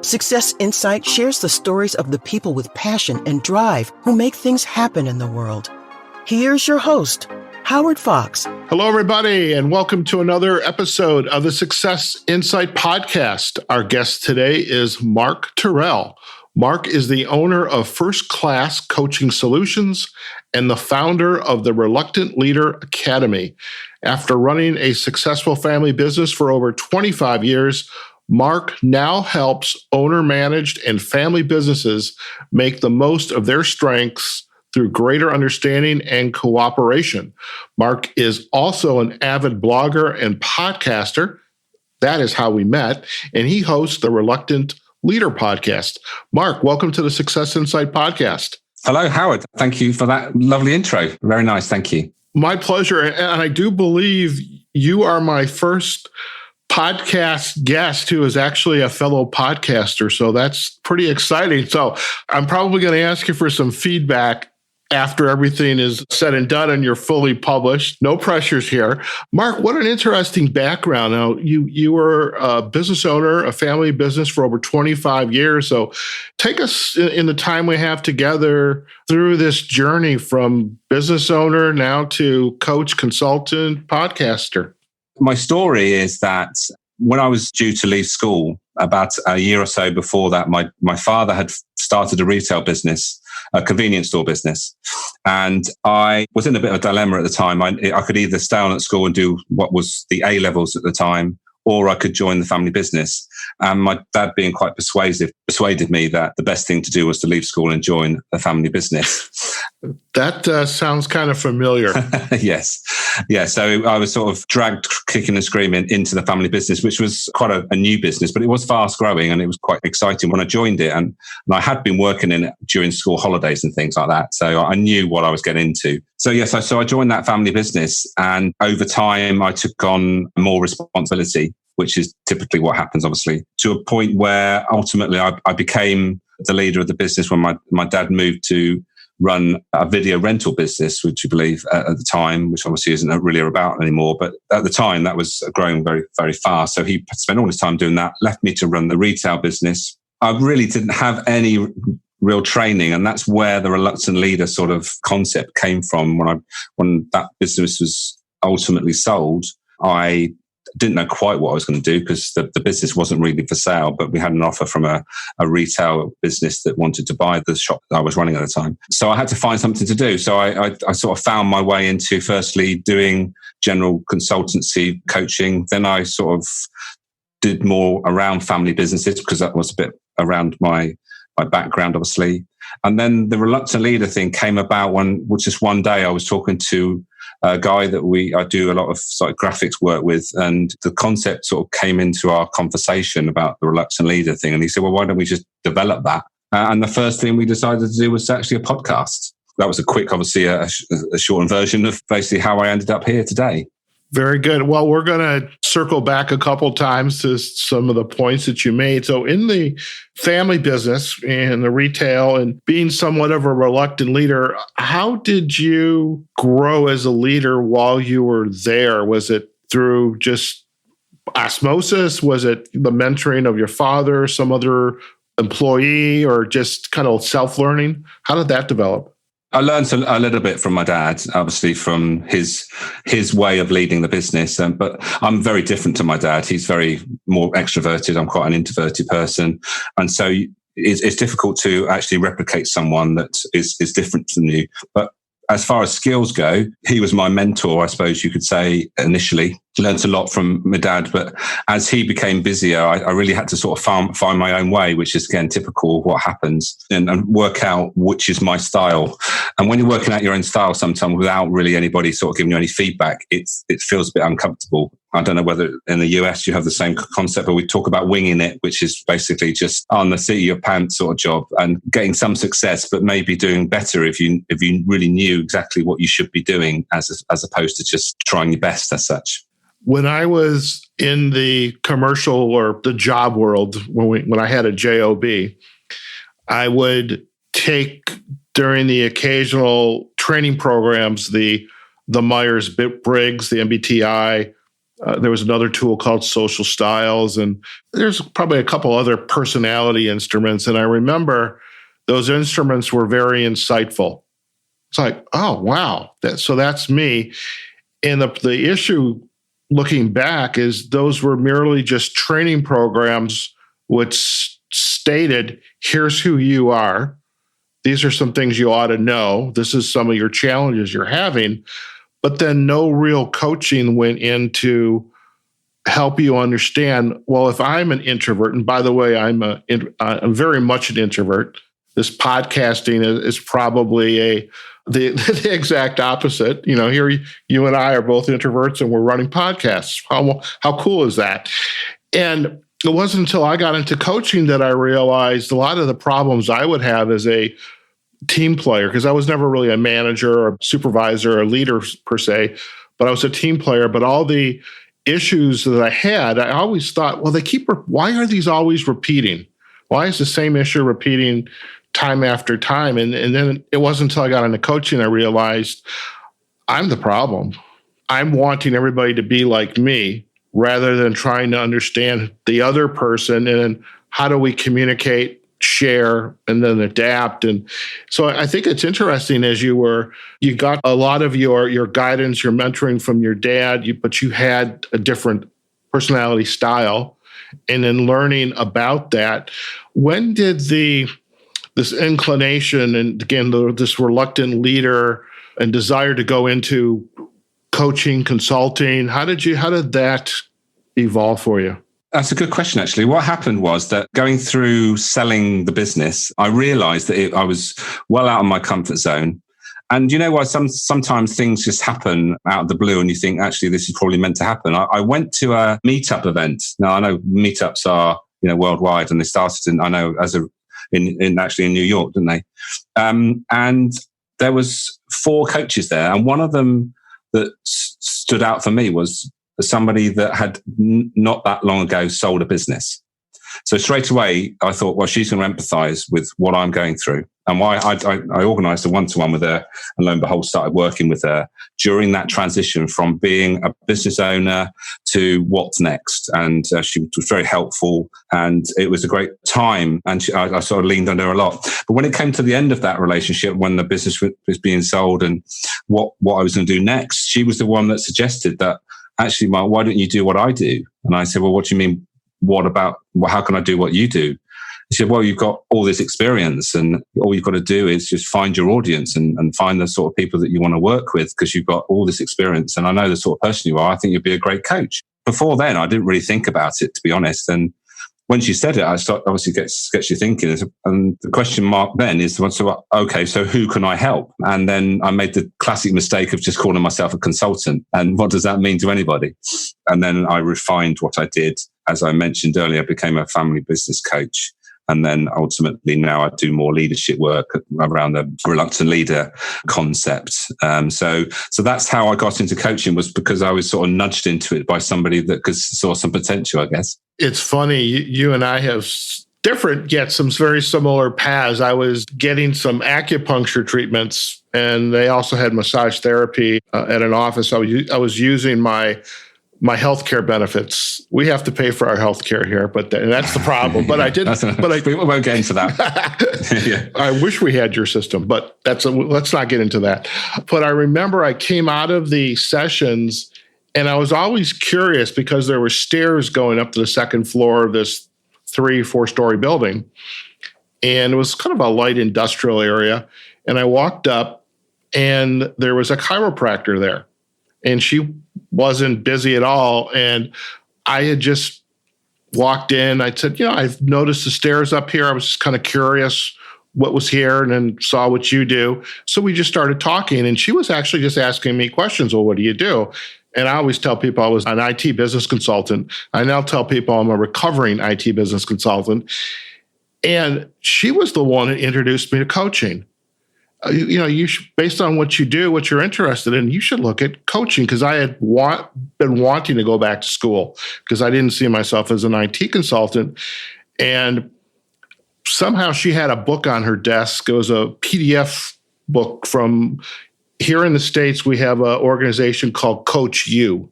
Success Insight shares the stories of the people with passion and drive who make things happen in the world. Here's your host, Howard Fox. Hello, everybody, and welcome to another episode of the Success Insight podcast. Our guest today is Mark Terrell. Mark is the owner of First Class Coaching Solutions and the founder of the Reluctant Leader Academy. After running a successful family business for over 25 years, Mark now helps owner-managed and family businesses make the most of their strengths through greater understanding and cooperation. Mark is also an avid blogger and podcaster. That is how we met. And he hosts the Reluctant Leader podcast. Mark, welcome to the Success Insight podcast. Hello, Howard. Thank you for that lovely intro. Very nice. Thank you. My pleasure. And I do believe you are my first podcast guest who is actually a fellow podcaster. So that's pretty exciting. So I'm probably going to ask you for some feedback after everything is said and done and you're fully published. No pressures here. Mark, what an interesting background. Now, you were a business owner, a family business for over 25 years. So take us in the time we have together through this journey from business owner now to coach, consultant, podcaster. My story is that when I was due to leave school, about a year or so before that, my father had started a retail business, a convenience store business. And I was in a bit of a dilemma at the time. I could either stay on at school and do what was the A levels at the time, or I could join the family business. And my dad, being quite persuasive, persuaded me that the best thing to do was to leave school and join the family business. That sounds kind of familiar. Yes. Yeah. So I was sort of dragged kicking and screaming into the family business, which was quite a new business, but it was fast growing and it was quite exciting when I joined it. And I had been working in it during school holidays and things like that. So I knew what I was getting into. So yes, so I joined that family business, and over time I took on more responsibility, which is typically what happens, obviously, to a point where ultimately I became the leader of the business when my dad moved to run a video rental business, which you believe at the time, which obviously isn't really about anymore. But at the time, that was growing very, very fast. So he spent all his time doing that, left me to run the retail business. I really didn't have any real training. And that's where the reluctant leader sort of concept came from. When that business was ultimately sold, I didn't know quite what I was going to do because the business wasn't really for sale, but we had an offer from a retail business that wanted to buy the shop that I was running at the time. So I had to find something to do. So I sort of found my way into firstly doing general consultancy coaching. Then I sort of did more around family businesses because that was a bit around my background, obviously. And then the reluctant leader thing came about just one day I was talking to a guy that I do a lot of sort of graphics work with, and the concept sort of came into our conversation about the reluctant leader thing. And he said, well, why don't we just develop that? And the first thing we decided to do was actually a podcast. That was a quick, obviously, a shortened version of basically how I ended up here today. Very good. Well, we're going to circle back a couple times to some of the points that you made. So in the family business and the retail and being somewhat of a reluctant leader, how did you grow as a leader while you were there? Was it through just osmosis? Was it the mentoring of your father, some other employee, or just kind of self-learning? How did that develop? I learned a little bit from my dad, obviously from his way of leading the business. But I'm very different to my dad. He's very more extroverted. I'm quite an introverted person. And so it's difficult to actually replicate someone that is different from you. But as far as skills go, he was my mentor, I suppose you could say, initially. Learned a lot from my dad, but as he became busier, I really had to sort of find my own way, which is, again, typical of what happens, and work out which is my style. And when you're working out your own style sometimes without really anybody sort of giving you any feedback, it feels a bit uncomfortable. I don't know whether in the US you have the same concept, but we talk about winging it, which is basically just on the seat of your pants sort of job and getting some success, but maybe doing better if you really knew exactly what you should be doing as opposed to just trying your best as such. When I was in the commercial or the job world, when I had a job, I would take during the occasional training programs, the Myers-Briggs, the MBTI, There was another tool called Social Styles, and there's probably a couple other personality instruments. And I remember those instruments were very insightful. It's like, oh, wow, so that's me. And the issue looking back is those were merely just training programs which stated, here's who you are. These are some things you ought to know. This is some of your challenges you're having. But then no real coaching went into help you understand, well, if I'm an introvert, and by the way, I'm very much an introvert. This podcasting is probably the exact opposite. Here you and I are both introverts and we're running podcasts. How cool is that? And it wasn't until I got into coaching that I realized a lot of the problems I would have as a team player, because I was never really a manager or supervisor or leader per se, but I was a team player. But all the issues that I had, I always thought, well, why are these always repeating? Why is the same issue repeating time after time? And then it wasn't until I got into coaching I realized I'm the problem. I'm wanting everybody to be like me rather than trying to understand the other person, and how do we communicate, share, and then adapt. And so I think it's interesting as you got a lot of your guidance, your mentoring from your dad, but you had a different personality style. And in learning about that, when did this inclination and again, this reluctant leader and desire to go into coaching, consulting, how did that evolve for you? That's a good question, actually. What happened was that going through selling the business, I realized that I was well out of my comfort zone. And you know why sometimes things just happen out of the blue and you think, actually, this is probably meant to happen. I went to a meetup event. Now, I know meetups are worldwide, and they started in New York, didn't they? And there was 4 coaches there. And one of them that stood out for me was somebody that had not that long ago sold a business. So straight away, I thought, well, she's going to empathize with what I'm going through. And why I organized a one-to-one with her, and lo and behold, started working with her during that transition from being a business owner to what's next. And she was very helpful, and it was a great time. And I sort of leaned on her a lot. But when it came to the end of that relationship, when the business was being sold and what I was going to do next, she was the one that suggested that, actually, Mark, why don't you do what I do? And I said, well, what do you mean? How can I do what you do? He said, well, you've got all this experience, and all you've got to do is just find your audience and find the sort of people that you want to work with, because you've got all this experience. And I know the sort of person you are. I think you'd be a great coach. Before then, I didn't really think about it, to be honest. And when she said it, obviously gets you thinking. And the question mark then is, okay, so who can I help? And then I made the classic mistake of just calling myself a consultant. And what does that mean to anybody? And then I refined what I did. As I mentioned earlier, I became a family business coach. And then ultimately now I do more leadership work around the reluctant leader concept. So that's how I got into coaching, was because I was sort of nudged into it by somebody that saw some potential, I guess. It's funny, you and I have different yet some very similar paths. I was getting some acupuncture treatments, and they also had massage therapy at an office. I was using my healthcare benefits. We have to pay for our healthcare here, but that's the problem. But I didn't. We won't get into that. Yeah. I wish we had your system, but let's not get into that. But I remember I came out of the sessions, and I was always curious because there were stairs going up to the second floor of this 3-4-story building, and it was kind of a light industrial area. And I walked up, and there was a chiropractor there, and she wasn't busy at all. And I had just walked in. I said, I've noticed the stairs up here. I was just kind of curious what was here, and then saw what you do. So we just started talking, and she was actually just asking me questions. Well, what do you do? And I always tell people I was an IT business consultant. I now tell people I'm a recovering IT business consultant. And she was the one that introduced me to coaching. You should, based on what you do, what you're interested in, you should look at coaching, because I had been wanting to go back to school because I didn't see myself as an IT consultant. And somehow she had a book on her desk. It was a PDF book from here in the States. We have an organization called Coach U.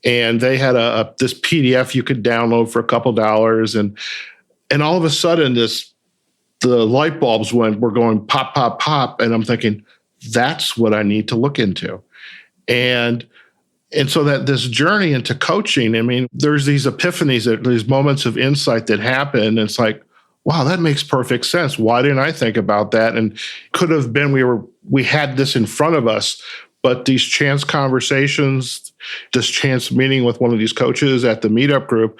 and they had this PDF you could download for a couple dollars, and all of a sudden the light bulbs were going pop, pop, pop, and I'm thinking, that's what I need to look into. And so that this journey into coaching, I mean, there's these epiphanies, these moments of insight that happen. And it's like, wow, that makes perfect sense. Why didn't I think about that? And could have been we had this in front of us, but these chance conversations, this chance meeting with one of these coaches at the meetup group,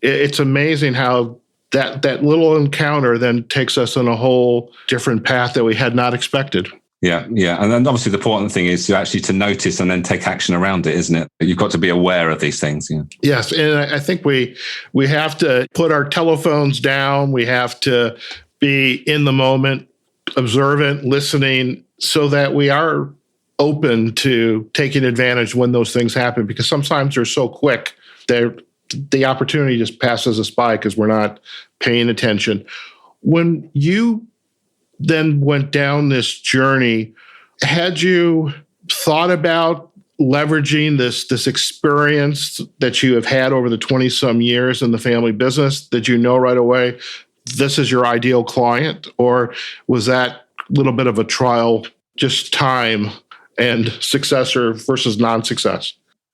it's amazing how that little encounter then takes us on a whole different path that we had not expected. Yeah. And then obviously the important thing is to notice and then take action around it, isn't it? You've got to be aware of these things. Yeah. Yes. And I think we have to put our telephones down. We have to be in the moment, observant, listening, so that we are open to taking advantage when those things happen, because sometimes they're so quick that the opportunity just passes us by because we're not paying attention. When you then went down this journey, had you thought about leveraging this experience that you have had over the 20-some years in the family business? Did you know right away this is your ideal client? Or was that a little bit of a trial, just time and success versus non-success?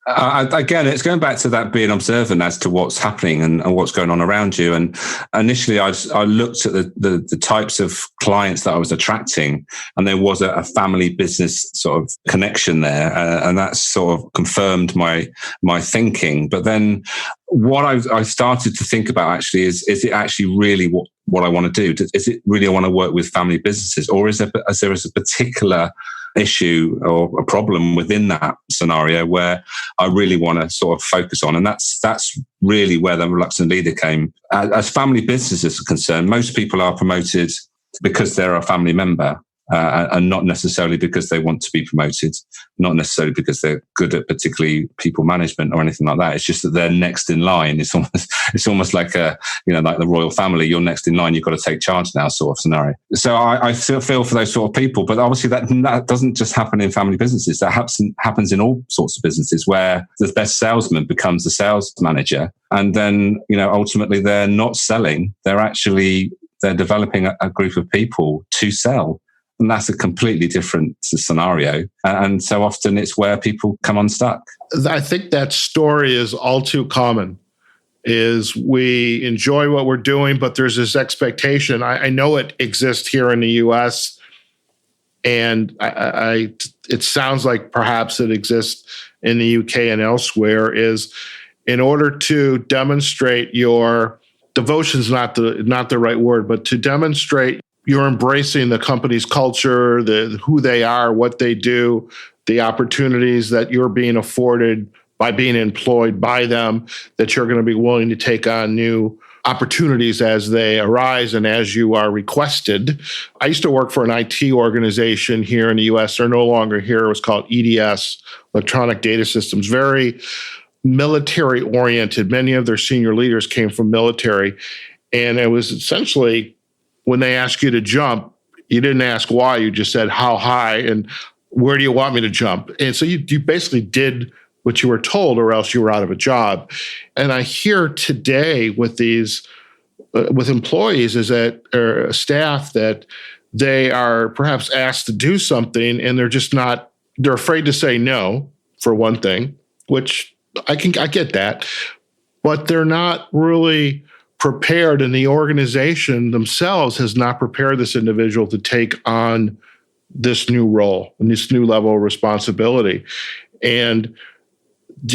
Again, it's going back to that being observant as to what's happening and what's going on around you. And initially, I looked at the types of clients that I was attracting, and there was a family business sort of connection there, and that sort of confirmed my thinking. But then, what I started to think about actually is it actually really what I want to do? Is it really I want to work with family businesses, or is there a particular issue or a problem within that scenario where I really want to sort of focus on? And that's really where the Reluctant Leader came. As family businesses are concerned, most people are promoted because they're a family member, and not necessarily because they want to be promoted, not necessarily because they're good at particularly people management or anything like that. It's just that they're next in line. It's almost like like the royal family. You're next in line. You've got to take charge now, sort of scenario. So I feel for those sort of people, but obviously that doesn't just happen in family businesses. That happens in all sorts of businesses where the best salesman becomes the sales manager, and then ultimately they're not selling. They're developing a group of people to sell. And that's a completely different scenario. And so often it's where people come unstuck. I think that story is all too common, is we enjoy what we're doing, but there's this expectation. I know it exists here in the U.S., and it sounds like perhaps it exists in the U.K. and elsewhere, is in order to demonstrate your devotion's not the right word, but to demonstrate you're embracing the company's culture, who they are, what they do, the opportunities that you're being afforded by being employed by them, that you're going to be willing to take on new opportunities as they arise and as you are requested. I used to work for an IT organization here in the U.S. They're no longer here. It was called EDS, Electronic Data Systems, very military-oriented. Many of their senior leaders came from military, and it was essentially, when they ask you to jump, you didn't ask why, you just said how high and where do you want me to jump? And so you basically did what you were told, or else you were out of a job. And I hear today with these, with employees or staff, that they are perhaps asked to do something and they're afraid to say no, for one thing, which I get that, but they're not really prepared, and the organization themselves has not prepared this individual to take on this new role and this new level of responsibility. And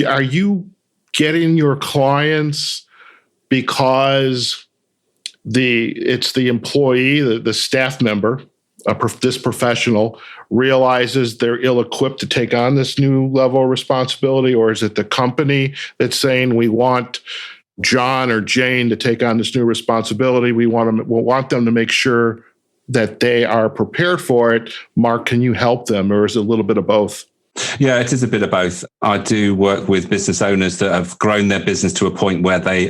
are you getting your clients because it's the employee, the staff member, this professional realizes they're ill-equipped to take on this new level of responsibility, or is it the company that's saying we want John or Jane to take on this new responsibility? We want them to make sure that they are prepared for it. Mark, can you help them, or is it a little bit of both? Yeah, it is a bit of both. I do work with business owners that have grown their business to a point where they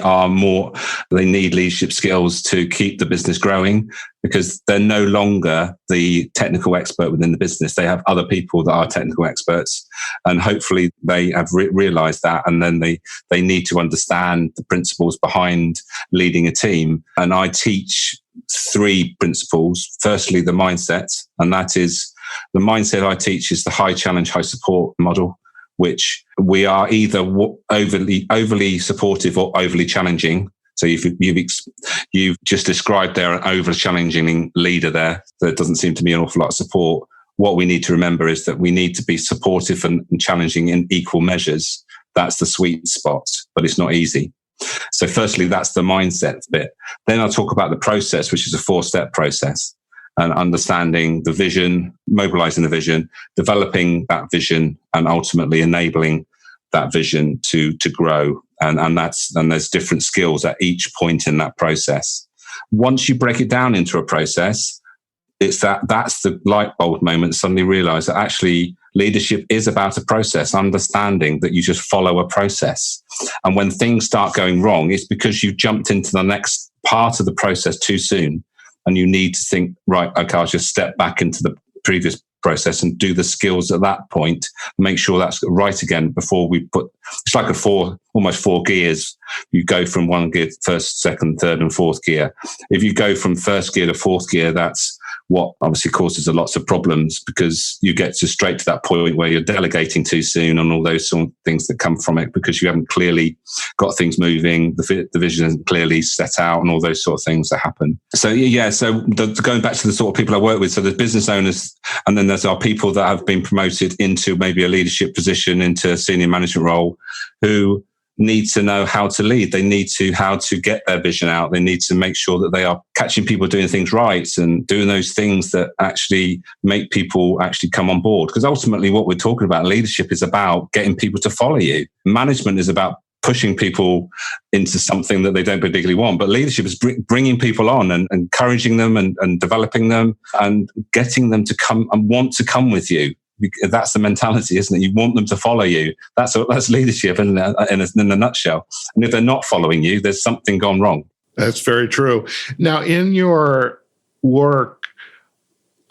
need leadership skills to keep the business growing, because they're no longer the technical expert within the business. They have other people that are technical experts, and hopefully they have realized that. And then they need to understand the principles behind leading a team. And I teach 3 principles. Firstly, the mindset, and that is, the mindset I teach is the high challenge, high support model, which we are either overly supportive or overly challenging. So you've just described there an over challenging leader there. There doesn't seem to be an awful lot of support. What we need to remember is that we need to be supportive and challenging in equal measures. That's the sweet spot, but it's not easy. So firstly, that's the mindset bit. Then I'll talk about the process, which is a 4-step process. And understanding the vision, mobilizing the vision, developing that vision, and ultimately enabling that vision to grow. And there's different skills at each point in that process. Once you break it down into a process, that's the light bulb moment. Suddenly realize that actually leadership is about a process, understanding that you just follow a process. And when things start going wrong, it's because you jumped into the next part of the process too soon. And you need to think, right, okay, I'll just step back into the previous process and do the skills at that point, make sure that's right again before we it's like almost 4 gears. You go from 1 gear, first, second, third, and fourth gear. If you go from first gear to fourth gear, that's what obviously causes lots of problems, because you get straight to that point where you're delegating too soon and all those sort of things that come from it, because you haven't clearly got things moving, the vision isn't clearly set out, and all those sort of things that happen. So going back to the sort of people I work with, so there's business owners, and then there's our people that have been promoted into maybe a leadership position, into a senior management role, who need to know how to lead. They need to how to get their vision out. They need to make sure that they are catching people doing things right and doing those things that actually make people actually come on board. Because ultimately what we're talking about, leadership is about getting people to follow you. Management is about pushing people into something that they don't particularly want. But leadership is bringing people on and encouraging them and developing them and getting them to come and want to come with you. That's the mentality, isn't it? You want them to follow you. That's leadership in a nutshell. And if they're not following you, there's something gone wrong. That's very true. Now, in your work,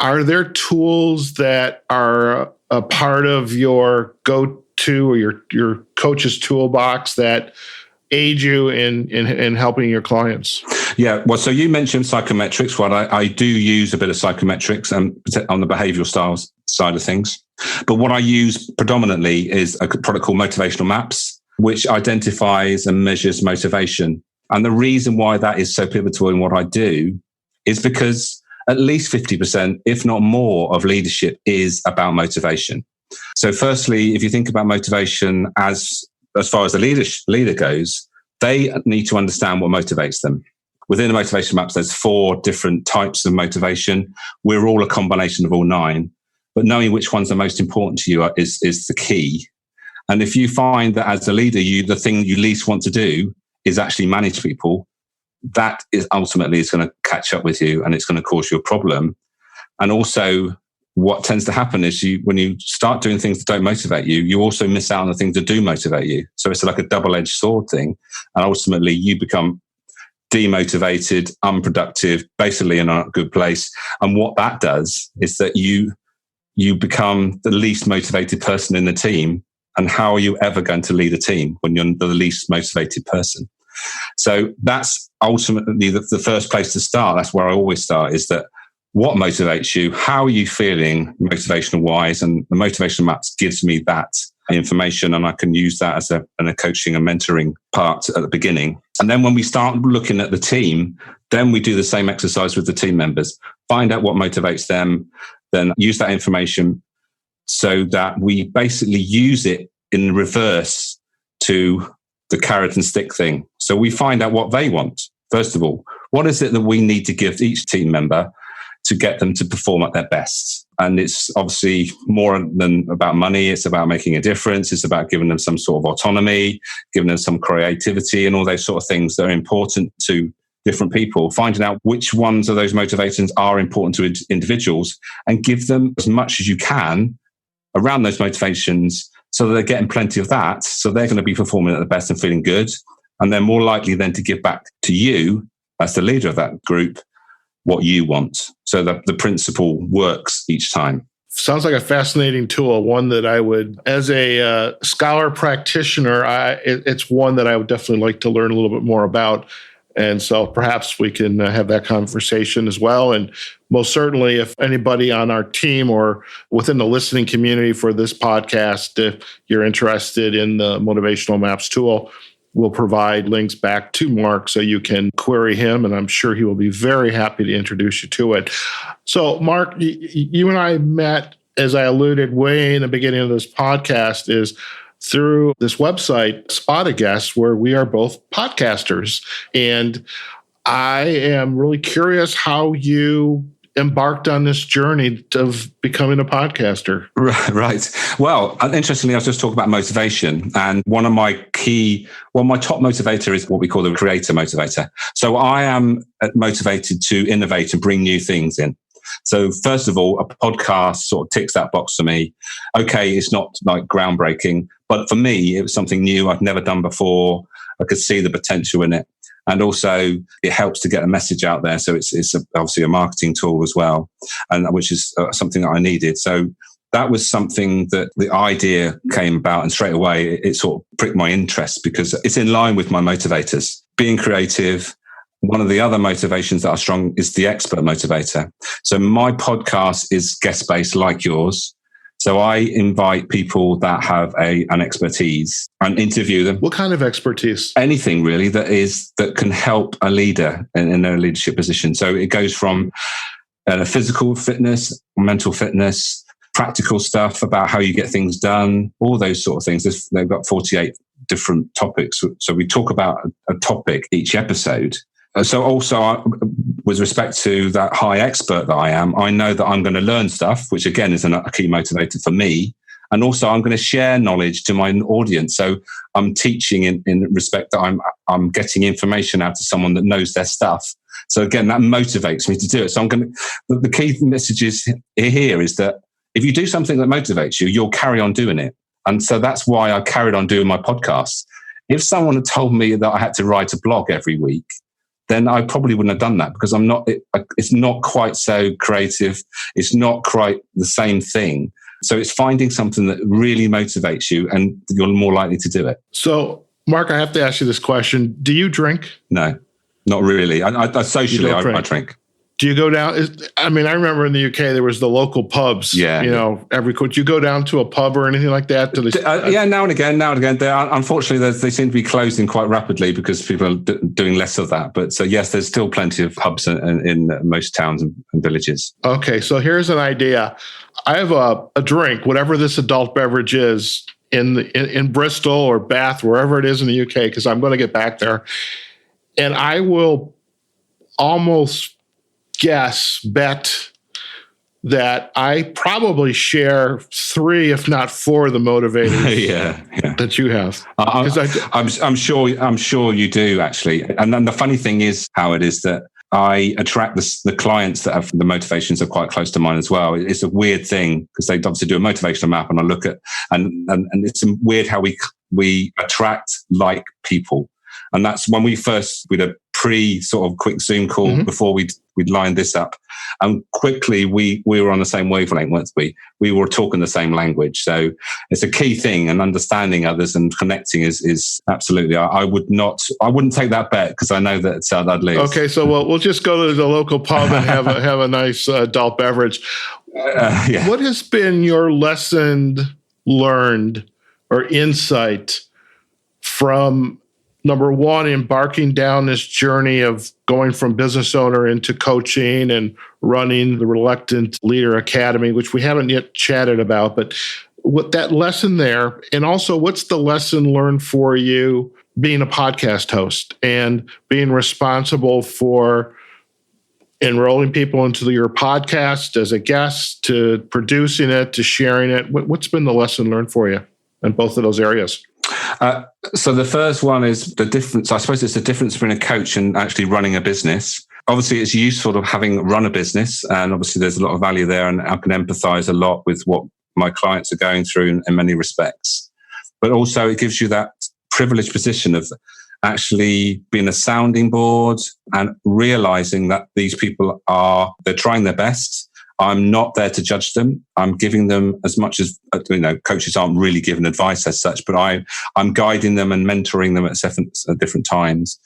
are there tools that are a part of your go-to or your coach's toolbox that aid you in helping your clients? Yeah, well, so you mentioned psychometrics. Well, I do use a bit of psychometrics on the behavioral styles side of things. But what I use predominantly is a product called Motivational Maps, which identifies and measures motivation. And the reason why that is so pivotal in what I do is because at least 50%, if not more, of leadership is about motivation. So firstly, if you think about motivation as far as the leader goes, they need to understand what motivates them. Within the motivation maps, there's 4 different types of motivation. We're all a combination of all 9, but knowing which ones are most important to you is the key. And if you find that as a leader, the thing you least want to do is actually manage people, that is ultimately is going to catch up with you and it's going to cause you a problem. And also, what tends to happen is when you start doing things that don't motivate you, you also miss out on the things that do motivate you. So it's like a double-edged sword thing. And ultimately you become demotivated, unproductive, basically in a good place. And what that does is that you become the least motivated person in the team. And how are you ever going to lead a team when you're the least motivated person? So that's ultimately the first place to start. That's where I always start, is that what motivates you? How are you feeling motivational wise? And the motivational maps gives me that information, and I can use that as a coaching and mentoring part at the beginning. And then when we start looking at the team, then we do the same exercise with the team members, find out what motivates them, then use that information so that we basically use it in reverse to the carrot and stick thing. So we find out what they want. First of all, what is it that we need to give each team member to get them to perform at their best? And it's obviously more than about money. It's about making a difference. It's about giving them some sort of autonomy, giving them some creativity and all those sort of things that are important to different people, finding out which ones of those motivations are important to individuals and give them as much as you can around those motivations so that they're getting plenty of that. So they're going to be performing at the best and feeling good. And they're more likely then to give back to you as the leader of that group what you want. So that the principle works each time. Sounds like a fascinating tool, one that I would, as a scholar practitioner, it's one that I would definitely like to learn a little bit more about. And so perhaps we can have that conversation as well. And most certainly, if anybody on our team or within the listening community for this podcast, if you're interested in the Motivational Maps tool, we'll provide links back to Mark so you can query him, and I'm sure he will be very happy to introduce you to it. So, Mark, you and I met, as I alluded way in the beginning of this podcast, is through this website, Spot a Guest, where we are both podcasters. And I am really curious how you embarked on this journey of becoming a podcaster. Right. Well, interestingly, I was just talking about motivation, and one of my top motivator is what we call the creator motivator. So I am motivated to innovate and bring new things in. So first of all, a podcast sort of ticks that box for me. Okay, it's not like groundbreaking, but for me, it was something new I'd never done before. I could see the potential in it. And also it helps to get a message out there. So it's obviously a marketing tool as well, and which is something that I needed. So that was something that the idea came about, and straight away it sort of pricked my interest because it's in line with my motivators. Being creative. One of the other motivations that are strong is the expert motivator. So my podcast is guest-based like yours. So I invite people that have an expertise and interview them. What kind of expertise? Anything really that can help a leader in their leadership position. So it goes from physical fitness, mental fitness, practical stuff about how you get things done, all those sort of things. They've got 48 different topics. So we talk about a topic each episode. So also, with respect to that high expert that I am, I know that I'm going to learn stuff, which again is a key motivator for me. And also I'm going to share knowledge to my audience. So I'm teaching in respect that I'm getting information out to someone that knows their stuff. So again, that motivates me to do it. So the key message here is that if you do something that motivates you, you'll carry on doing it. And so that's why I carried on doing my podcast. If someone had told me that I had to write a blog every week, then I probably wouldn't have done that because it's not quite so creative. It's not quite the same thing. So it's finding something that really motivates you and you're more likely to do it. So, Mark, I have to ask you this question. Do you drink? No, not really. I socially, I drink. Do you go down? I remember in the UK, there was the local pubs. Yeah. Do you go down to a pub or anything like that? Now and again. Unfortunately, they seem to be closing quite rapidly because people are doing less of that. But so, yes, there's still plenty of pubs in most towns and villages. Okay, so here's an idea. I have a drink, whatever this adult beverage is, in Bristol or Bath, wherever it is in the UK, because I'm going to get back there. And I will almost bet that I probably share 3, if not 4, of the motivators that you have. I'm sure you do actually. And then the funny thing is, Howard, is that I attract the clients that have the motivations are quite close to mine as well. It's a weird thing because they obviously do a motivational map, and I look at and it's weird how we attract like people. And that's when we did a sort of quick Zoom call before we'd lined this up. And quickly we were on the same wavelength, weren't we? We were talking the same language. So it's a key thing, and understanding others and connecting is absolutely. I wouldn't take that bet because I know that I'd lose. Okay, so we'll just go to the local pub and have a nice adult beverage. What has been your lesson learned or insight from, number one, embarking down this journey of going from business owner into coaching and running the Reluctant Leader Academy, which we haven't yet chatted about, but what that lesson there, and also what's the lesson learned for you being a podcast host and being responsible for enrolling people into your podcast as a guest, to producing it, to sharing it? What's been the lesson learned for you in both of those areas? So the first one is the difference. I suppose it's the difference between a coach and actually running a business. Obviously, it's useful of having run a business, and obviously there's a lot of value there, and I can empathize a lot with what my clients are going through in many respects. But also it gives you that privileged position of actually being a sounding board and realizing that these people they're trying their best. I'm not there to judge them. I'm giving them as much as, coaches aren't really given advice as such, but I'm guiding them and mentoring them at different times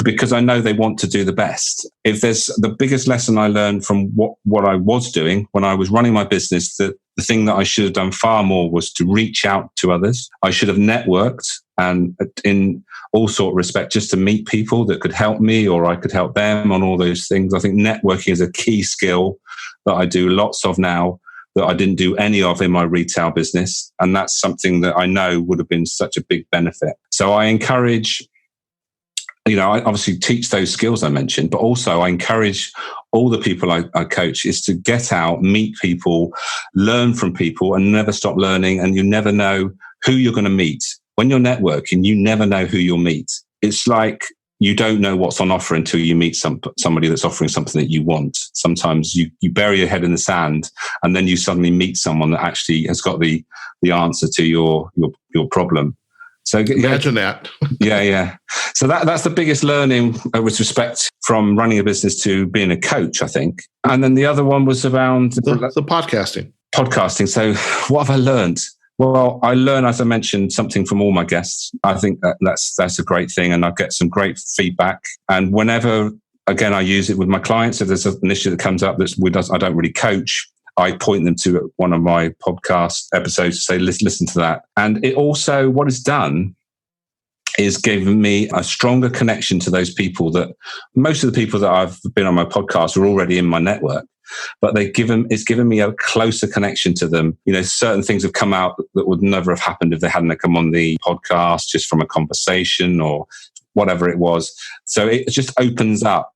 because I know they want to do the best. If there's the biggest lesson I learned from what I was doing when I was running my business, that the thing that I should have done far more was to reach out to others. I should have networked and in all sort of respect, just to meet people that could help me or I could help them on all those things. I think networking is a key skill that I do lots of now that I didn't do any of in my retail business. And that's something that I know would have been such a big benefit. So I encourage, I obviously teach those skills I mentioned, but also I encourage all the people I coach is to get out, meet people, learn from people and never stop learning. And you never know who you're going to meet. When you're networking, you never know who you'll meet. It's like you don't know what's on offer until you meet somebody that's offering something that you want. Sometimes you bury your head in the sand and then you suddenly meet someone that actually has got the answer to your problem. So imagine that. Yeah. So that's the biggest learning with respect from running a business to being a coach, I think. And then the other one was around the podcasting. Podcasting. So what have I learned? Well, I learn, as I mentioned, something from all my guests. I think that's a great thing, and I get some great feedback. And whenever, again, I use it with my clients, if there's an issue that comes up I don't really coach, I point them to one of my podcast episodes to say, listen to that. And it also, what it's done is given me a stronger connection to those people that most of the people that I've been on my podcast are already in my network. But it's given me a closer connection to them. Certain things have come out that would never have happened if they hadn't come on the podcast, just from a conversation or whatever it was. So it just opens up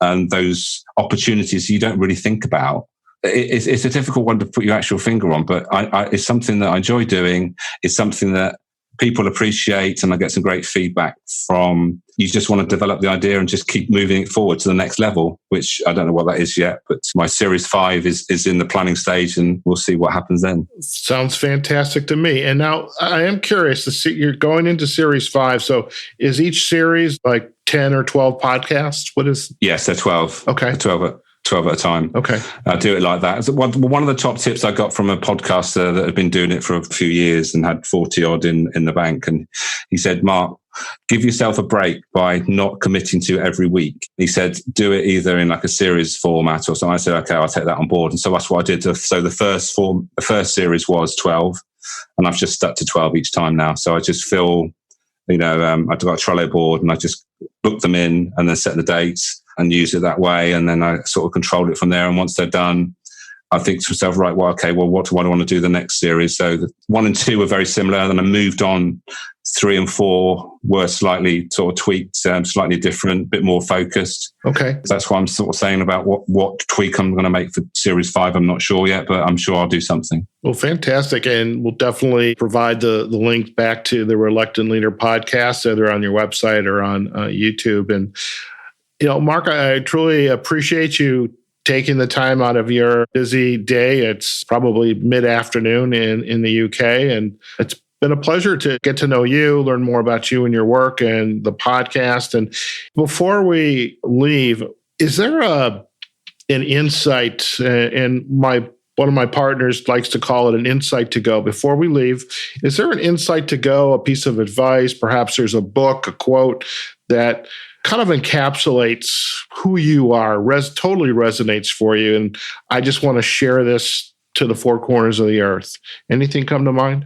those opportunities you don't really think about. It's a difficult one to put your actual finger on, but it's something that I enjoy doing. It's something that people appreciate, and I get some great feedback from. You just want to develop the idea and just keep moving it forward to the next level, which I don't know what that is yet, but my Series 5 is in the planning stage and we'll see what happens then. Sounds fantastic to me. And now I am curious to see, you're going into Series 5. So is each series like 10 or 12 podcasts? Yes, they're 12. Okay. 12 at a time. Okay. I do it like that. So one of the top tips I got from a podcaster that had been doing it for a few years and had 40 odd in the bank. And he said, Mark, give yourself a break by not committing to it every week. He said, do it either in like a series format or something. I said, okay, I'll take that on board. And so that's what I did. So the first series was 12 and I've just stuck to 12 each time now. So I just feel, I've got a Trello board and I just book them in and then set the dates and use it that way. And then I sort of control it from there. And once they're done, I think to myself, right, what do I want to do the next series? So 1 and 2 were very similar. And then I moved on. 3 and 4 were slightly sort of tweaked, slightly different, a bit more focused. Okay. That's what I'm sort of saying about what tweak I'm going to make for Series 5. I'm not sure yet, but I'm sure I'll do something. Well, fantastic. And we'll definitely provide the link back to the Reluctant Leader podcast, either on your website or on YouTube. And, Mark, I truly appreciate you taking the time out of your busy day. It's probably mid-afternoon in the UK, and it's been a pleasure to get to know you, learn more about you and your work and the podcast. And before we leave, is there an insight, and one of my partners likes to call it an insight to go. Before we leave, is there an insight to go, a piece of advice? Perhaps there's a book, a quote that kind of encapsulates who you are, totally resonates for you. And I just want to share this to the four corners of the earth. Anything come to mind?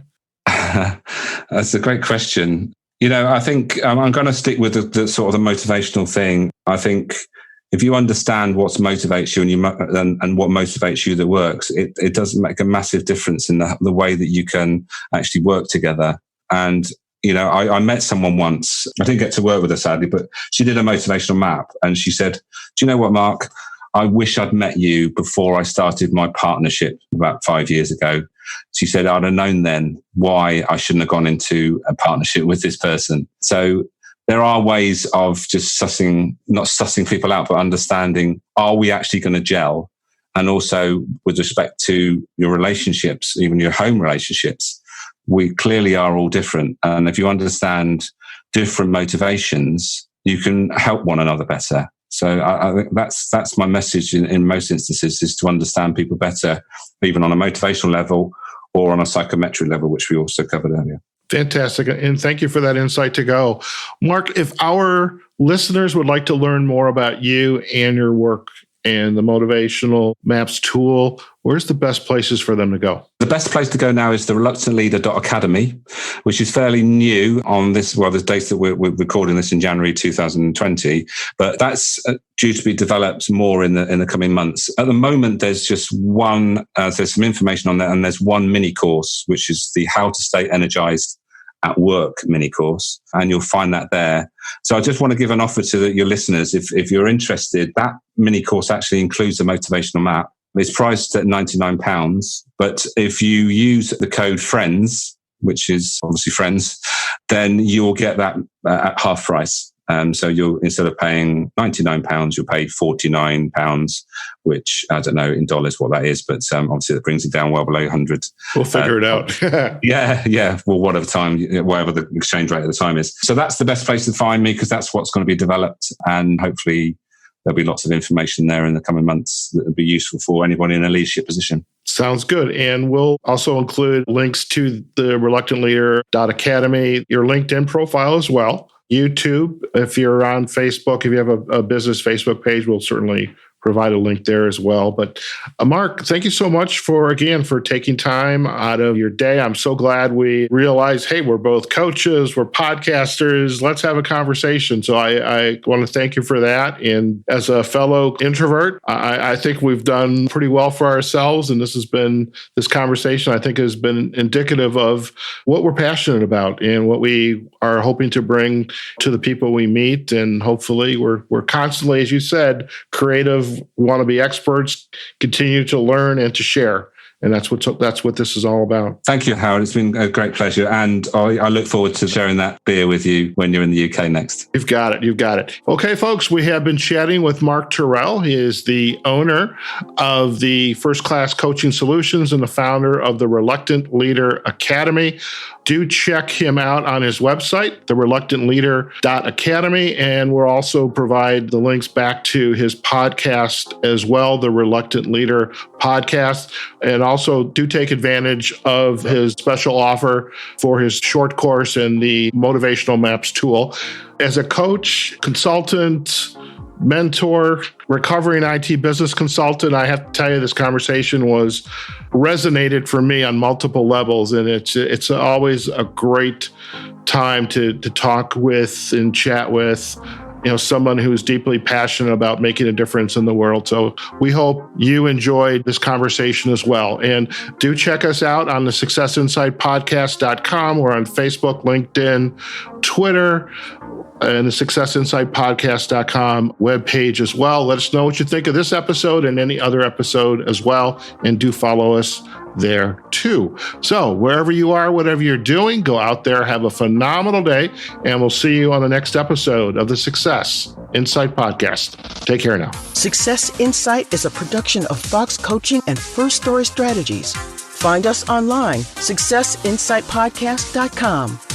That's a great question. I think I'm going to stick with the sort of the motivational thing. I think if you understand what motivates you and what motivates you that works, it does make a massive difference in the way that you can actually work together. And, I met someone once. I didn't get to work with her, sadly, but she did a motivational map. And she said, do you know what, Mark? I wish I'd met you before I started my partnership about 5 years ago. She said, I'd have known then why I shouldn't have gone into a partnership with this person. So there are ways of just not sussing people out, but understanding, are we actually going to gel? And also with respect to your relationships, even your home relationships, we clearly are all different. And if you understand different motivations, you can help one another better. So I think that's my message in most instances, is to understand people better, even on a motivational level or on a psychometric level, which we also covered earlier. Fantastic. And thank you for that insight to go. Mark, if our listeners would like to learn more about you and your work and the Motivational Maps tool, where's the best places for them to go? The best place to go now is the reluctantleader.academy, which is fairly new on this. Well, the date that we're recording this in January 2020, but that's due to be developed more in the coming months. At the moment, there's just one, there's some information on there, and there's one mini course, which is the How to Stay Energized at Work mini course, and you'll find that there. So I just want to give an offer to your listeners. If you're interested, that mini course actually includes a motivational map. It's priced at £99, but if you use the code FRIENDS, which is obviously friends, then you'll get that at half price. So you'll, instead of paying £99, you'll pay £49, which I don't know in dollars what that is, but obviously that brings it down well below 100. We'll figure it out. Yeah. Well, whatever the exchange rate at the time is. So that's the best place to find me, because that's what's going to be developed, and hopefully there'll be lots of information there in the coming months that will be useful for anybody in a leadership position. Sounds good. And we'll also include links to the reluctantleader.academy, your LinkedIn profile as well. YouTube, if you're on Facebook, if you have a business Facebook page, we'll certainly provide a link there as well. But Mark, thank you so much for taking time out of your day. I'm so glad we realized, hey, we're both coaches, we're podcasters, let's have a conversation. So I want to thank you for that. And as a fellow introvert, I think we've done pretty well for ourselves. And this conversation, I think, has been indicative of what we're passionate about and what we are hoping to bring to the people we meet. And hopefully we're constantly, as you said, creative. We want to be experts, continue to learn and to share. And that's what this is all about. Thank you, Howard. It's been a great pleasure. And I look forward to sharing that beer with you when you're in the UK next. You've got it. Okay, folks, we have been chatting with Mark Terrell. He is the owner of the First Class Coaching Solutions and the founder of the Reluctant Leader Academy. Do check him out on his website, thereluctantleader.academy, and we'll also provide the links back to his podcast as well, the Reluctant Leader Podcast. And also do take advantage of his special offer for his short course and the Motivational Maps tool. As a coach, consultant, mentor, recovering IT business consultant, I have to tell you, this conversation resonated for me on multiple levels. And it's always a great time to talk with and chat with someone who's deeply passionate about making a difference in the world. So we hope you enjoyed this conversation as well. And do check us out on the successinsightpodcast.com. We're on Facebook, LinkedIn, Twitter, and the successinsightpodcast.com webpage as well. Let us know what you think of this episode and any other episode as well. And do follow us there too. So wherever you are, whatever you're doing, go out there, have a phenomenal day, and we'll see you on the next episode of the Success Insight Podcast. Take care now. Success Insight is a production of Fox Coaching and First Story Strategies. Find us online, successinsightpodcast.com.